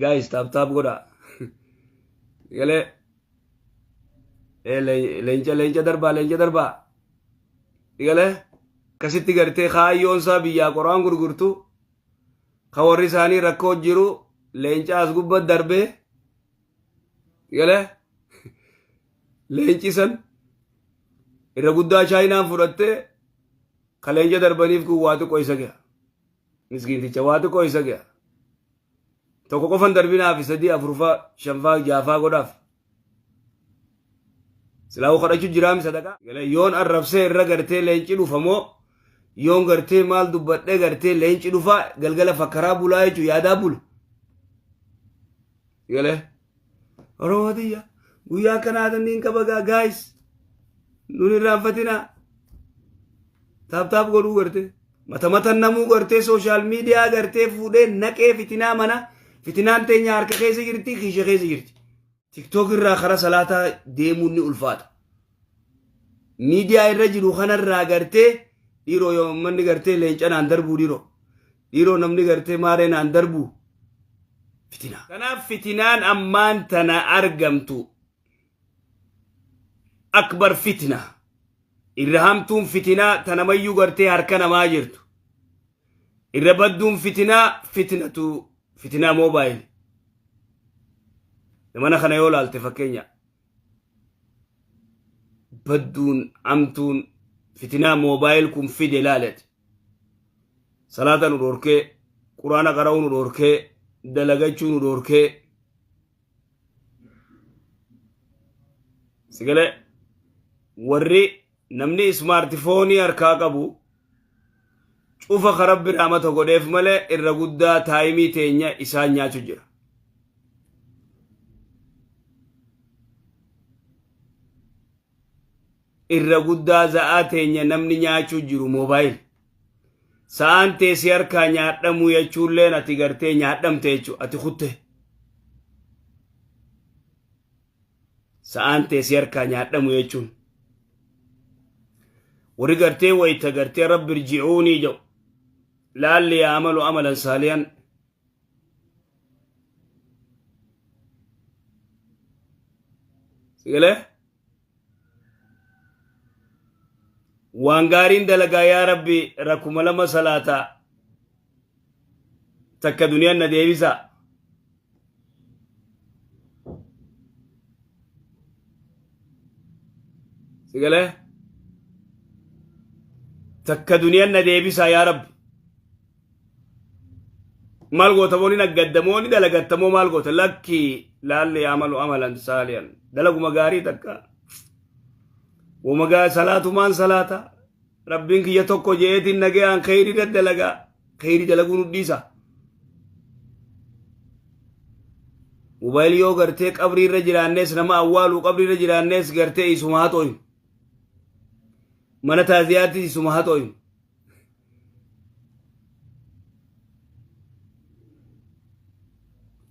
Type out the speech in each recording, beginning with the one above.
Guys, tap goda. Gale. Leenca darba. Gale. Kasitti gartee kaayyoon isaa biyyaa qoraan gurgurtu. Ka warri isaanii rakkoo jiru leenca as gubbat darbee. Gale. Leenci san irra guddaa chaayinaan fudhattee ka leenca darbaniif kun waa xiqqoo isa ga'a. Miskiinticha waa xiqqoo isa ga'a. Tokko qofan darbinaaf sadii afurfaa shanfaa jaafaa godhaaf. Silaa kadhachuu jiraami sadaqa. Yoon arrabsee irra gartee leenci dhufamoo yoon gartee maal dubbadhee gartee leenci dhufa galgala fakkaraa bulaa jechuu yaadaa bulu. Oromootiyya guyyaa kanaa niin qabagaa gaayis nun irraanfatinaa. Taap godhuu gartee mata namuu gartee sooshaal miidiyaa gartee fuudhee naqee fitinaa mana. Fitinaan teenya harka keessa jirti, kiisha keessa jirti. TikTok irraa kara salaataa deemuun ni ulfaata. Miidiyaa irra jiru kanarraa gartee dhiiroo yoo manni gartee leencanaan darbuu dhiiroo. Dhiiroo namni gartee maareenaan darbuu. Fitinaa. Kanaaf fitinaan ammaan tana argamtu. Akbar fitinaa. Irra hamtuun fitinaa tanamayyuu gartee harka namaa jirtu. Irra badduun fitinaa fitinatu. Fitinaa mobile. Namana kana yoo laalte fakkeenya. Badduun amtuun fitinaa mobile kun fide laalete. Salaata nu dhorkee, quraana qara'uu nu dhorkee, dalagachuu nu dhorkee. Sigale warri namni smartphone harkaa qabu. Cufa karabbi raamata godheef malee irra guddaa taayimii teenya isaan nyaachuu jira. Irra guddaa za'aa teenya namni nyaachuu jiru moobaayil. Sa'aan teessi harkaa nyaadhamuu jechuulleen ati gartee nyaadhamte jechuu ati kutte. Sa'aan teessi harkaa nyaadhamuu jechuun. Warri gartee wayita gartee rabbi irji'uunii jedhu. لعلي يعمل عملا صالحا سيقله وانغارين دلقا يا ربي ركم لما صلاة تكا دنيا نديبسا سيقله تكا دنيا نديبسا يا رب maal goota booni naggaddamooni dalagattamoo maal goota lakki laalli ya'malu amalan saalihan dalaguma gaarii takka wamagaa salaatumaan salaata rabbiin kiyya tokko jeetiin nagayaan khayrii daddalagaa khayrii dalaguun udhiisa mobaayil yoo gartee qabrii irra jiraannees nama awwaaluu qabrii irra jiraannees gartee isuma haxooyin mana taaziyaatti isuma haxooyin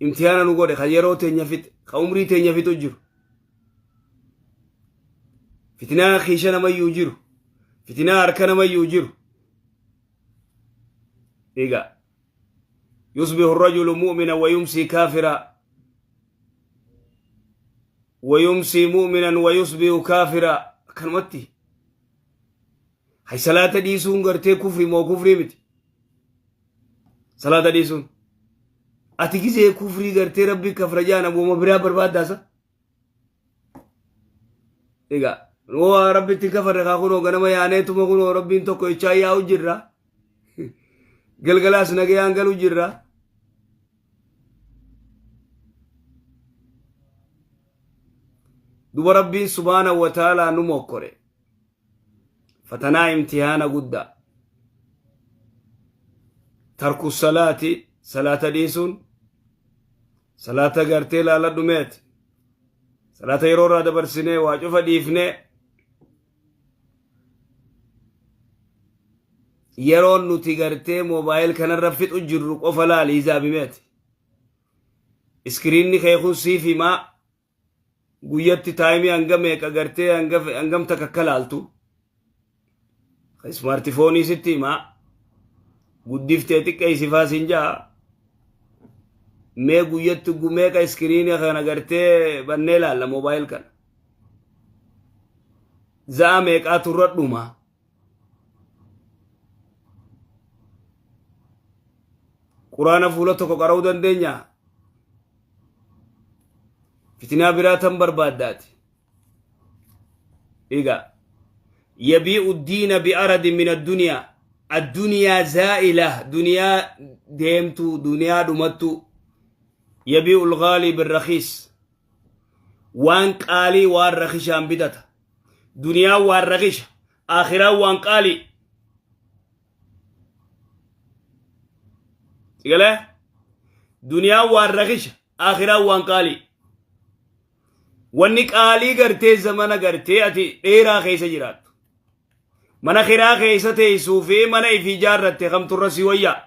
imtihana nu godhe ka yeroo teenya fit ka umrii teenya fitu jiru fitinaa kiisha namayyuu jiru fitinaa harka namayyuu jiru eega yusbihu arrajulu mu'mina wa yumsi kafira wa yumsi mu'minan wa yusbihu kafira kanumatti hay salaata dhiisuun gartee kufri moo kufrii miti salaata dhiisuun ati gizee kufrii gartee rabbi kafrajaan abuma biraa barbaaddaasa egaa waa rabbitti kafarre kaa kunoo ganama yaaneetuma kunoo rabbiin tokko ichaa yaa'u jirra galgalaas nagayaan galu jirra duba rabbiin subhaanahu wa ta'aalaa nu mokkore fatanaa imtihaana guddaa tarku salaati salaata dhiisuun salaata gartee laala dhumeet salaata yeroo irraa dabarsinee waa cufa dhiifnee yeroon nuti gartee moobaayil kanarra fixu jirru qofa laali izaabimeet iskiriinni kee kun siif himaa guyyatti taayimii hanga meeqa gartee hangam takka laaltu smartifoonii sitti himaa guddiftee xiqqeessifaa siin jaa mee guyyatti meeqa iskiriinii kana gartee bannee laalla moobaayil kana za'a meeqaa turra dhuma quraana fuula tokko qara'uu dandeenya fitinaa biraatan barbaaddaati iga yabi'u diina bi'aradi min addunyaa الدنيا زائلة دنيا ديمتو دنيا دمتو يبيع الغالي بالرخيص وان قالي وان رخيش بدتا دنيا وان رخيش آخرة وان قالي تقول دنيا وان رخيش آخرة وان قالي وانك قالي قرتي زمن قرتي اتي ايرا خيس جرات من خيرا خيسته صوفي من في جارته خم ترسي ويا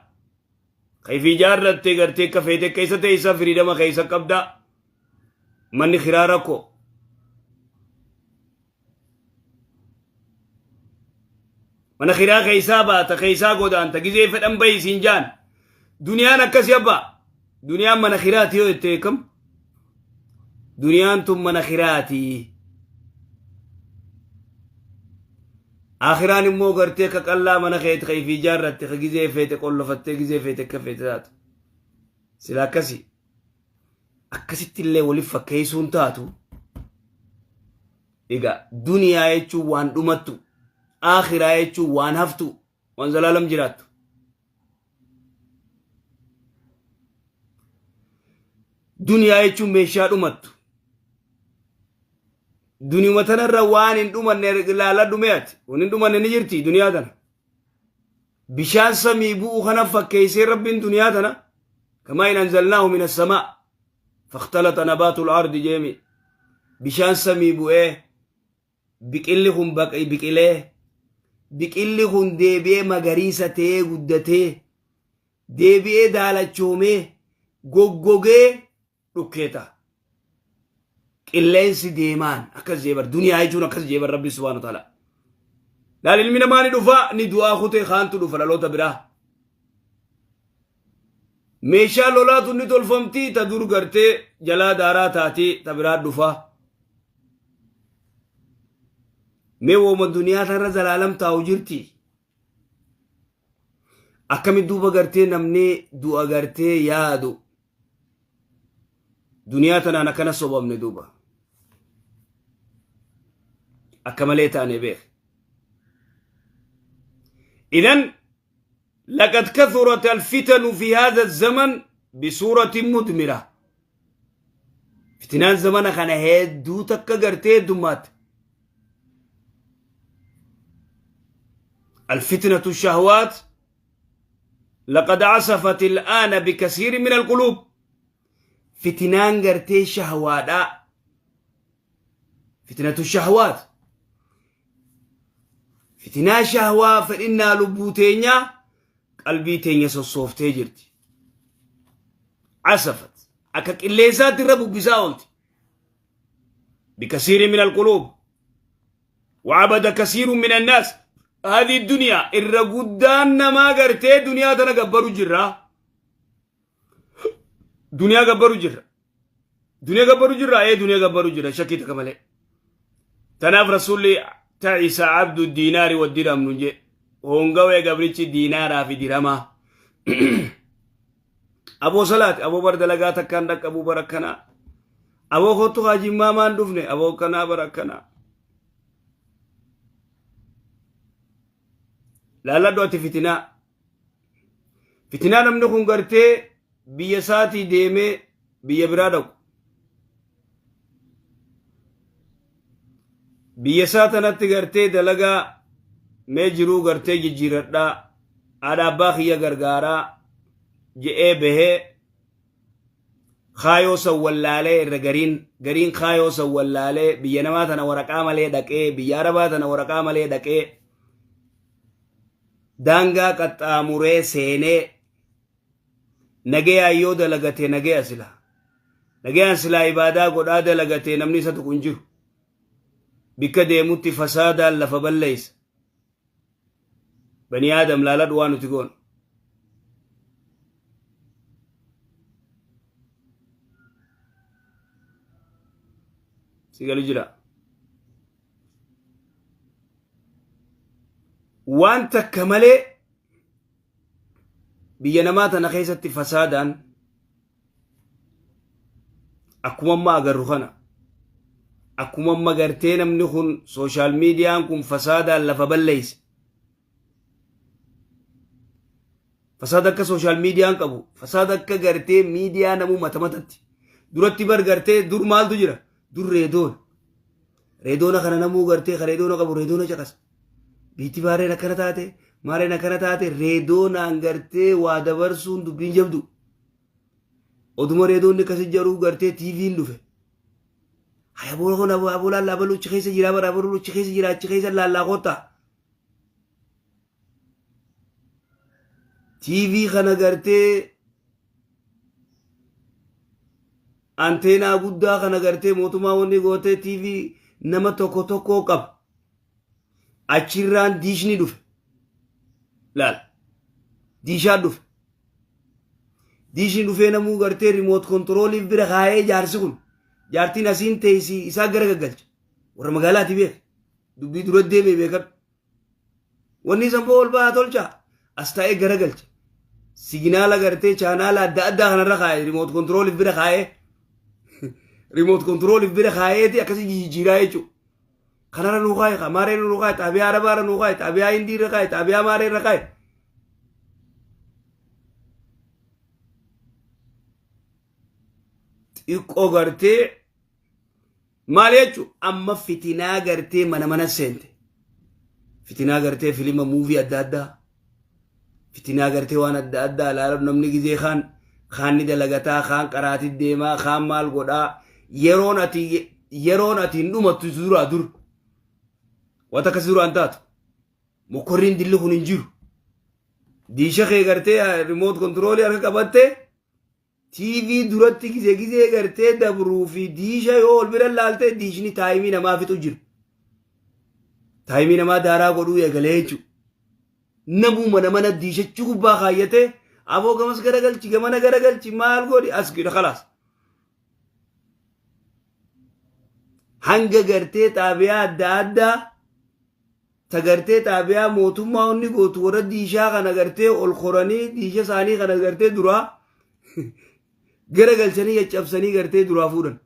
خي في جارته غرته كفيته كيسته إسا فريدم خيسا قبدا من خيرا ركو من خيرا خيسا بات خيسا قدان تجزي فتن بي سنجان دنيا نكس يبا دنيا من خيراتي ويتكم دنيا انتم من خيراتي آخران مو غرتي كقلا من خيت خي في جارت خجزي فيت قول فتي جزي فيت كفيت ذات سلا كسي أكسيت اللي ولف كيسون تاتو إيجا دنيا يجوا وان دمتو آخرة يجوا وان هفتو وان زلالم جراتو دنيا يجوا ميشا دمتو دنيا مثلا روان إندومان لا دميات وإندومان نجرتي دنيا دنا بشان سمي بو خنا فكيسي رب دنيا دنا كما إن أنزلناه من السماء فاختلط نبات الأرض جميع بشان سمي بو بكلهم بقي بكله بكلهم دبي مغريسة تي غدته دبي دالة شومي غوغوغي ركيتا قلنسي ديمان أكز جبر دنيا يجون أكز جبر ربي سبحانه وتعالى لا للمنا ما ندفع ندعا خوتي خانتو دفع لو تبراه ميشا لولا توني تولفمتي تدور غرتي جلا دارا تاتي تبراه دفع مي وما الدنيا ترى زلالم تاوجرتي أكمل دوبا غرتي نمني دو غرتي يادو دنيا تنا أنا كنا صوب من دوبا أكملت أنا به إذن لقد كثرت الفتن في هذا الزمن بصورة مدمرة فتنان زمان خنا هيد دو تكغرتي دمات الفتنة الشهوات لقد عصفت الآن بكثير من القلوب فتنان غرتي شهوات فتنة الشهوات فتنة شهوة فإنها لبوتينيا قلبي تينيا صوفتي جرتي عصفت أكاك الليزات الربو بزاولتي بكثير من القلوب وعبد كثير من الناس هذه الدنيا الرقودان ما غرتي دنيا تنا قبرو جرا دنيا قبرو جرا دنيا قبرو جرا ايه دنيا قبرو جرا شكيت كمالي تناف رسولي تعيسى عبد الدينار والدرهم نجي هونغوي قبريتش دينارا في درهما أبو صلاة أبو بردلقات كندك أبو بركنا أبو خطو خاجي ماما ندفني أبو كنا بركنا لا دوتي فتنة نمنخون قرتي بيساتي ديمي بيبرادو بيساتنا تقرتي دلقا ميجرو قرتي جيجيرتا على باخية غرغارا جئے بہے خایو سواللالے غرین خایو سواللالے بینماتنا ورقاملے دکے بیارباتنا ورقاملے دکے دانگا قطامورے سینے نگے آئیو دلگتے نگے اسلا عبادہ قدا دلگتے نمنی ستو کنجو بکا دیموتی فسادا لفبلیس بنی آدم لالد وانو تگون sigalu jira wanta kamale biyya namaa tana keessatti fasaadaan akkuma amma agarru kana akkuma amma gartee namni kun social media kun fasaadaan lafa balleeyse fasaada akka social media qabu fasaada akka gartee media namu matamatatti duratti bar gartee dur maaltu jira dur reedoona kana namu gartee reedoona qabu reedoona caqas biitti baareen akkana taate maareen akkana taate reedoonaan gartee waa dabarsuun dubbiin jabdu oduma reedoonni kasi jaruu gartee TV'n dhufe haya bola kona bola la balu chikeesa jira bara balu chikeesa jira chikeesa la kota TV kana gartee antena guddaa kana gartee mootummaa wanni goote TV nama tokko qab achirraan diishni dhufe laal diishaa dhufe diishni dhufee namuu gartee remote controlii bira kaayee jaarsi kun jaartiin asiin teessi isaa gara gaggalcha warra magaalaati beek dubbii dura deemee beekan wanni sanboo ol ba'aa tolcha as taa'ee gara galcha siginaala gartee chaanaala adda addaa kanarra kaayee remote controlii bira kaayee remote controlii bira kaayeeti akkasii jijjiiraa jechuudha kanarra nuu kaayee kamaaree nuu kaayee xaabiyaa arabaarra nuu kaayee xaabiyaa hindiirra kaayee xaabiyaa maareerra kaayee xiqqoo gartee maal jechuun amma fitinaa gartee mana seente fitinaa gartee filima muuvii adda addaa fitinaa gartee waan adda addaa ilaalu namni gizee kaanni dalagataa kaan qaraati deemaa kaan maal godhaa yeroon ati hin dhumattu duraa dur wata akkasii duraan taatu mokorriin dilli kun hin jiru diisha kee gartee remote controlii harka qabattee TV duratti gizee gartee dabruu fi diisha yoo ol bira laalte diishni taayimii namaa fixu jiru taayimii namaa daaraa godhuu eegalee jechuudha namuu mana diishachuu gubbaa kaayyate aboo gamas garagalchi gamana garagalchi maal godhi as gidha khalaas hanga gartee xaabiyaa adda addaa ta gartee xaabiyaa mootummaa onni gootu warra diishaa kana gartee ol koranii diisha isaanii kana gartee duraa garagalchanii yaccabsanii gartee duraa fuudhan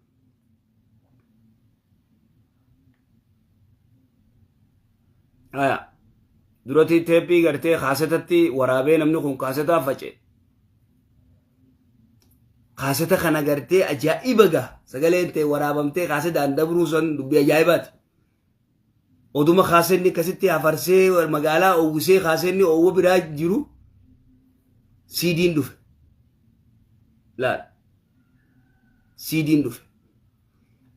aya durati teeppii gartee kaasetatti waraabee namni kun kaasetaa face kaaseta kana gartee ajaa'iba gaa sagaleen ta'e waraabamtee kaasetaan dabruu san dubbii ajaa'ibaati oduma kaasenni akkasitti afarsee magaalaa owwisee kaasenni owwa biraa jiru CD'n dhufe laal CD'n dhufe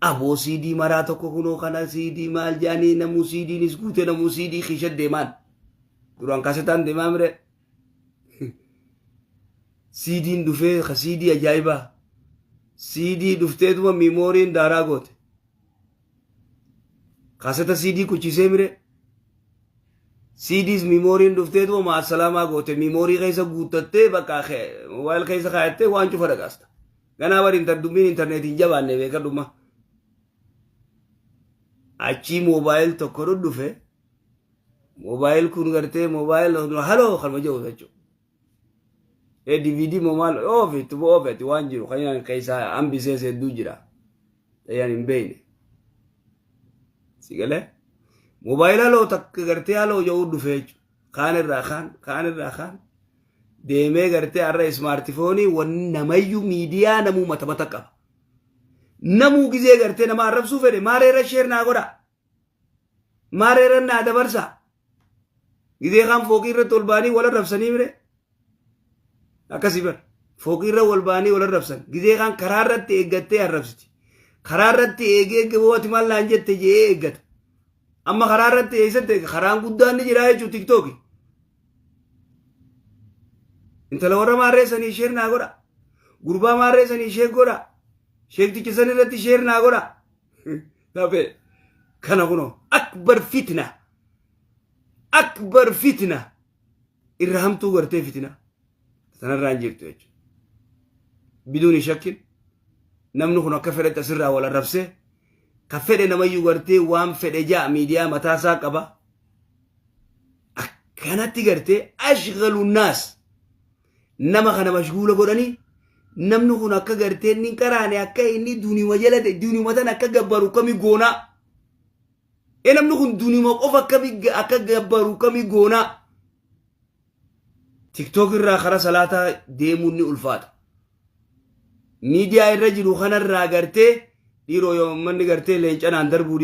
aboo CD maraa tokko kunoo kana CD maal jaanii namuu CD'nis guute namuu CD kishat deemaan duraan kaasetaan deemaa mire CD'n dhufee ka CD ajaa'ibaa CD dhufteetuma miimooriin daaraa goote kaaseta CD kuchisee mire CD's miimooriin dhufteetuma maasalaamaa goote miimoorii keessa guuttattee bakka mobaayil keessa kaayattee waan cufa dhagaasta ganaa bari dubbiin intarneetiin jabaanne beekadhuma achii mobaayil tokko dhufe mobaayil kun gartee mobaayil haloo kalma jedhu jechuudha DVD momaal oofetti waan jiru kan keessa hambisee sedduu jira tayyaan hin beeyne sigale mobaayil haloo takka gartee haloo jedhu dhufe jechuudha kaan irraa kaan deemee gartee har'a ismaartifoonii wanni namayyuu miidiyaa namuu mata qaba namuu gizee gartee nama arrabsuu fedhe maareera sheer naa godha maareera naa dabarsa gizee kaan fooqii irratti ol baanii wal arrabsanii mire akkasii bar fooqii irra wal baanii wal arrabsan gizee kaan karaa irratti eeggattee arrabsiti karaa irratti eegee booti maal naan jette jee eeggata amma karaa irratti eegsatti karaan guddaan ni jira jechuudha TikTok intala warra maarreessanii sheer naa godha gurbaa maarreessanii sheer godha sheektichi san irratti sheer naa godha tape kana kuno akbar fitna irra hamtuu gartee fitna sanarraan jirtu jechuudha biduuni shakkin namni kun akka fedhatti asirraa wal arrabsee كفر نما يغرتي وام فدجا ميديا متاسا قبا كانت تغرتي اشغل الناس نما خنا مشغوله غدني نمنو هنا كغرتي نين كراني اكاي ني دوني وجلد دوني متنا كغبرو كمي غونا نمنو هن دوني ما اوفا كمي اكغبرو كمي غونا تيك توك را خرا صلاتا ديموني الفات ميديا الرجل خنا را غرتي ديرو يوم من غرتي لنچن اندربو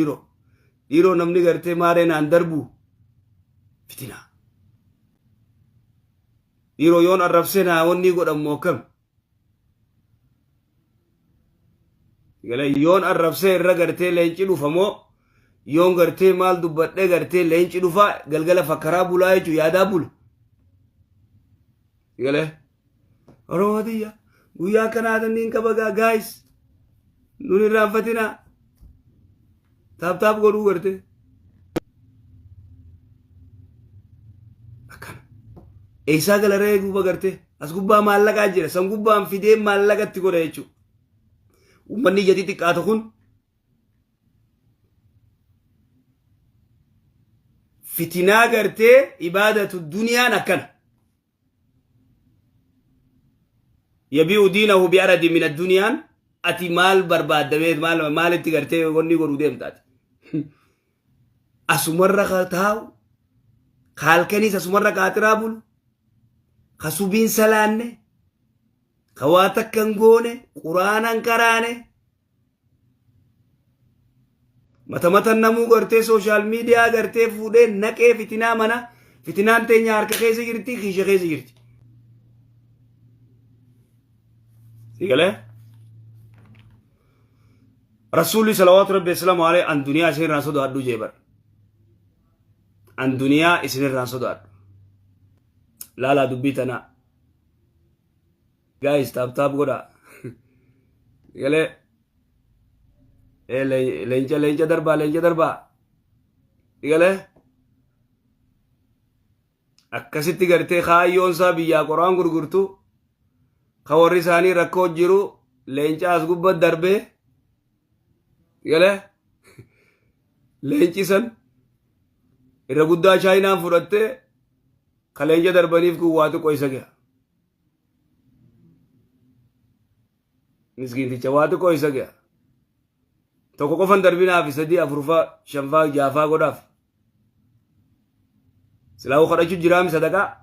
ديرو نمني غرتي مارين اندربو فتنا ديرو يون عرفسنا وني غدم موكم قال يون عرفسه رغرتي لنچ دفمو يون غرتي مال دبده غرتي لنچ دفا غلغله فكرا بولايچو يادا بول قال رواديا ويا كنادن كبغا جايز نوني رافتنا تاب غدو غرتي اكن ايسا غلره غوبا غرتي اس غوبا مالغا جيره سن غوبا فيدي مالغا تيغوريچو ومني جدي تقاتكون فتنا غرتي عبادة الدنيا نكن يبيع دينه بأرد من الدنيا اتي مال برباد دميت مال تغرتي غني غرو ديمتات اسمر خطاو خال كنيس اسمر قاترابول خسوبين سلانه خواتك كنغونه قرآن كرانه متى نمو غرتي سوشال ميديا غرتي فودي نكي فتنا منا فتنان تي ñaar ka xési girti xési xési girti سيقاله رسول صلوات ربي السلام عليه عن دنيا سير راسو دو جيبر عن دنيا اسنر راسو دو لا دبيتنا guys tap goda يقاله lencha darba يقاله akkasitti garte khayyon sa biya qur'an gurgurtu khawri sani rakko jiru lencha as gubba darbe يقاله lenchi san ira gudda chayna furatte khalenja darbanif ku watu koisa gaya مسكين تجواتو كويس أجا توكو كفن دربينا في سدي أفروفا شنفا جافا قداف سلاو خرجوا جرام صدقة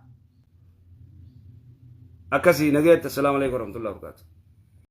أكسي نجيت السلام عليكم ورحمة الله وبركاته